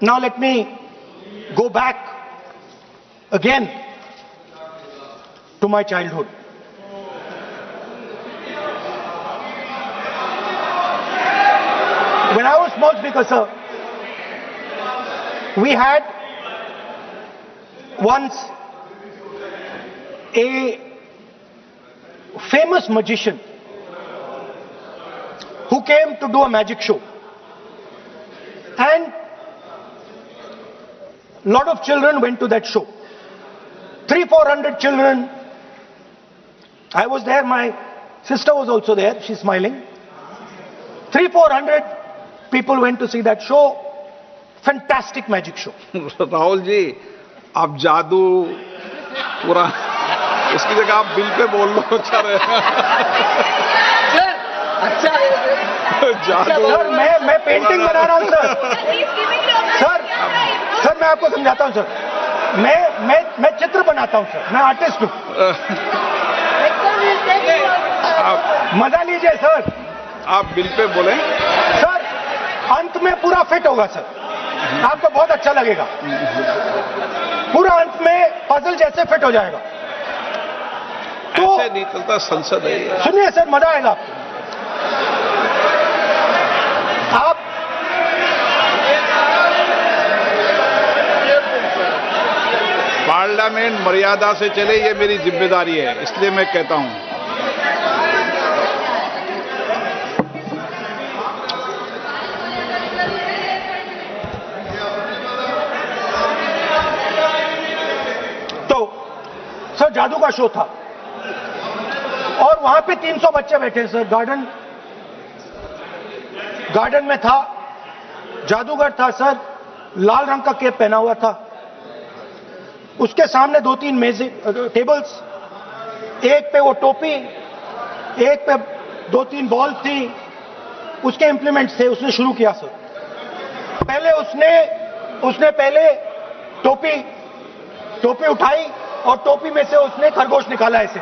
Now let me go back again to my childhood. When I was small speaker, sir, we had once a famous magician who came to do a magic show, and a lot of children went to that show. 300-400 children. I was there, my sister was also there, she's smiling. 300-400 people went to see that show. Fantastic magic show. Rahul ji, आप जादू पूरा उसकी जगह आप bill pay बोल लो, अच्छा रहेगा। अच्छा जादू। सर, मैं पेंटिंग बना रहा हूँ सर। सर मैं आपको समझाता हूँ सर। मैं चित्र बनाता हूँ सर, मैं आर्टिस्ट हूँ। मजा लीजिए सर। आप बिल पे बोले सर, अंत में पूरा फिट होगा सर, आपको बहुत अच्छा लगेगा। पूरा अंत में पजल जैसे फिट हो जाएगा। तो ऐसे नहीं चलता, संसद है। सुनिए सर, मजा आएगा आप। पार्लियामेंट मर्यादा से चले, ये मेरी जिम्मेदारी है, इसलिए मैं कहता हूं। तो सर जादू का शो था और वहां पे 300 बच्चे बैठे सर। गार्डन में था, जादूगर था सर, लाल रंग का कैप पहना हुआ था। उसके सामने 2-3 मेजें, टेबल्स, एक पे वो टोपी, एक पे 2-3 बॉल थी, उसके इंप्लीमेंट्स थे। उसने शुरू किया सर। पहले उसने पहले टोपी उठाई और टोपी में से उसने खरगोश निकाला ऐसे।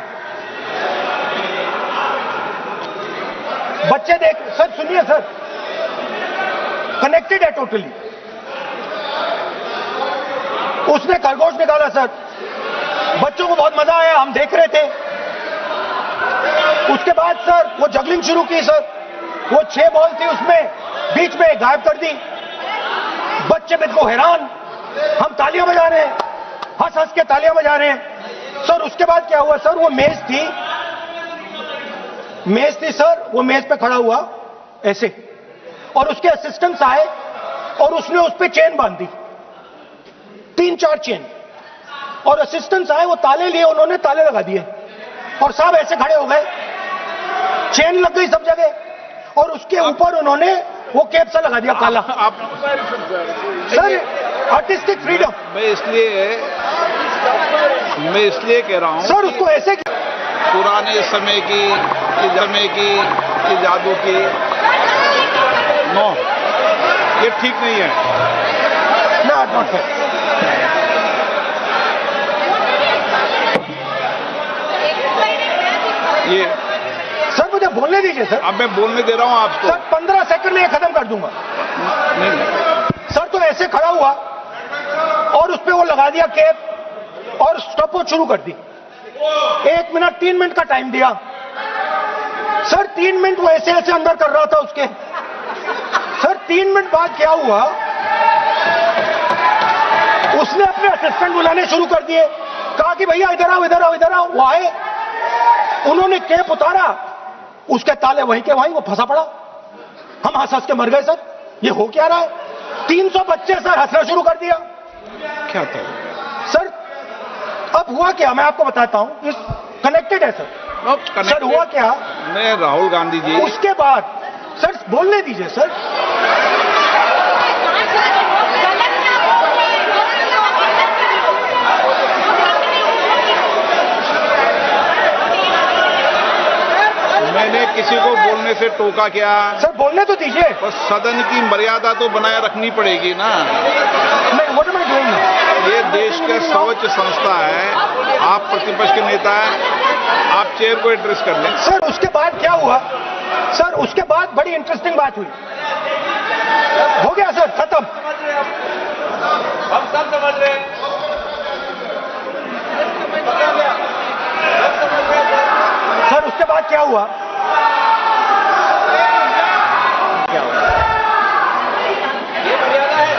बच्चे देख सर, सुनिए सर, कनेक्टेड है टोटली। उसने खरगोश निकाला सर, बच्चों को बहुत मजा आया, हम देख रहे थे। उसके बाद सर वो जगलिंग शुरू की सर। वो 6 बॉल थी, उसमें बीच में गायब कर दी। बच्चे बिल्कुल हैरान, हम तालियां बजा रहे हैं, हंस हंस के तालियां बजा रहे हैं सर। उसके बाद क्या हुआ सर, वो मेज थी सर, वो मेज पे खड़ा हुआ ऐसे, और उसके असिस्टेंट्स आए और उसने उस पे चेन बांध दी, 3-4 चेन। और असिस्टेंट्स आए, वो ताले लिए, उन्होंने ताले लगा दिए और साहब ऐसे खड़े हो गए। चेन लग गई सब जगह और उसके ऊपर उन्होंने वो कैप सा लगा दिया काला। आप सर आर्टिस्टिक फ्रीडम। मैं इसलिए कह रहा हूं सर उसको ऐसे पुराने समय की जादू की नो, ये ठीक नहीं है ना, नॉट फेयर। ये सर मुझे बोलने दीजिए सर। अब मैं बोलने दे रहा हूं आपको सर 15 सेकंड में ये खत्म कर दूंगा। नहीं। सर तो ऐसे खड़ा हुआ और उस पे वो लगा दिया कैप और स्टॉपवॉच शुरू कर दी। 1 मिनट 3 मिनट का टाइम दिया सर। 3 मिनट वो ऐसे अंदर कर रहा था उसके। सर 3 मिनट बाद क्या हुआ, उसने अपने असिस्टेंट बुलाने शुरू कर दिए, कहा कि भैया इधर आओ, इधर आओ, इधर आओ। वो आए, उन्होंने कैप उतारा, उसके ताले वहीं के वहीं, वो फंसा पड़ा। हम हंस हंस के मर गए सर। ये हो क्या रहा है? 300 बच्चे सर हंसना शुरू कर दिया। क्या था सर अब हुआ क्या, मैं आपको बताता हूं, इस कनेक्टेड है सर। सर हुआ क्या, मैं राहुल गांधी जी, उसके बाद सर बोलने दीजिए सर। मैंने किसी को बोलने से टोका क्या? सर बोलने तो दीजिए। बस सदन की मर्यादा तो बनाए रखनी पड़ेगी ना। What am I doing? ये देश का सर्वोच्च संस्था है, आप प्रतिपक्ष के नेता हैं, आप चेयर को एड्रेस कर लें। सर उसके बाद क्या हुआ, सर उसके बाद बड़ी इंटरेस्टिंग बात हुई। हो गया सर, खत्म। हम सब समझ रहे हैं। सर उसके बाद क्या हुआ? ये मर्यादा है।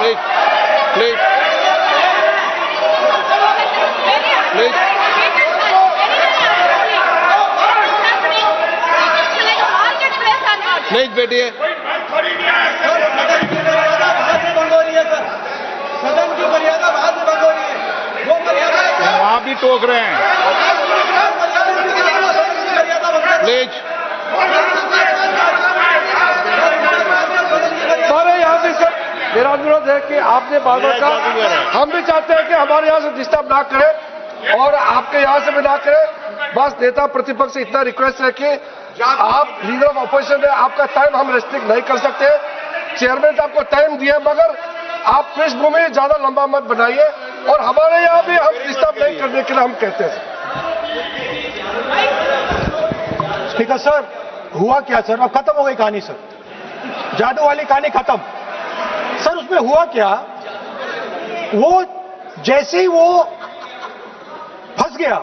प्लीज प्लीज प्लीज बैठिए। सदन की मर्यादा बाहर से भंग हो रही है। वो मर्यादा वहां भी टोक रहे हैं। प्लीज हमारे यहाँ भी सर मेरा अनुरोध है कि आपने बार बार कहा, हम भी चाहते हैं कि हमारे यहाँ से डिस्टर्ब ना करें और आपके यहाँ से भी ना करें। बस नेता प्रतिपक्ष से इतना रिक्वेस्ट है कि आप लीडर ऑफ ऑपोजिशन है, आपका टाइम हम रेस्ट्रिक्ट नहीं कर सकते। चेयरमैन ने आपको टाइम दिया, मगर आप पृष्ठभूमि ज्यादा लंबा मत बनाइए और हमारे यहाँ भी हम डिस्टर्ब नहीं करने के लिए हम कहते हैं। स्पीकर सर, हुआ क्या सर? अब खत्म हो गई कहानी सर, जादू वाली कहानी खत्म। सर उसमें हुआ क्या, वो जैसे ही वो फंस गया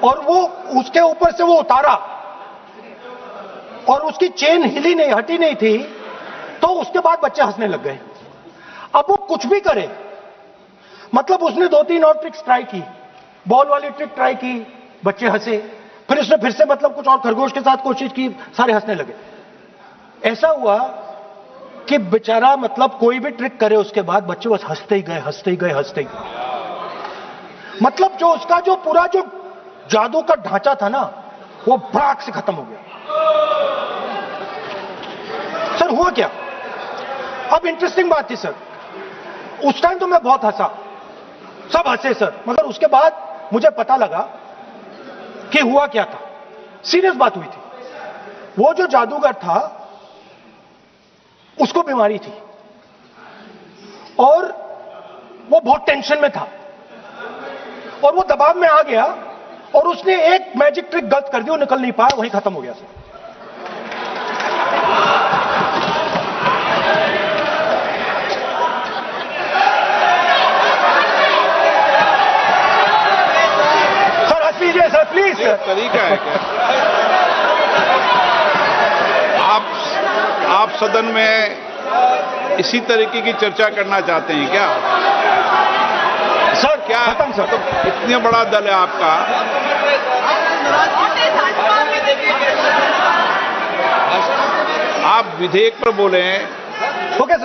और वो उसके ऊपर से वो उतारा और उसकी चेन हिली नहीं, हटी नहीं थी, तो उसके बाद बच्चे हंसने लग गए। अब वो कुछ भी करे, मतलब उसने 2-3 और ट्रिक्स ट्राई की, बॉल वाली ट्रिक ट्राई की, बच्चे हंसे, फिर उसने फिर से मतलब कुछ और खरगोश के साथ कोशिश की, सारे हंसने लगे। ऐसा हुआ कि बेचारा मतलब कोई भी ट्रिक करे उसके बाद बच्चे बस हंसते ही गए, हंसते ही गए, हंसते ही गए। मतलब जो उसका जो पूरा जो जादू का ढांचा था ना, वो भड़ाक से खत्म हो गया। सर हुआ क्या? अब इंटरेस्टिंग बात थी सर, उस टाइम तो मैं बहुत हंसा, सब हंसे सर, मगर उसके बाद मुझे पता लगा कि हुआ क्या था। सीरियस बात हुई थी। वो जो जादूगर था उसको बीमारी थी और वो बहुत टेंशन में था और वो दबाव में आ गया और उसने एक मैजिक ट्रिक गलत कर दी, वो निकल नहीं पाया, वहीं खत्म हो गया सर। सर हंस लीजिए सर, प्लीज ये सर। तरीका है क्या? आप सदन में इसी तरीके की चर्चा करना चाहते हैं क्या? सर क्या खत्म सर। इतना बड़ा दल है आपका, आप विधेयक पर बोले हैं। Okay sir.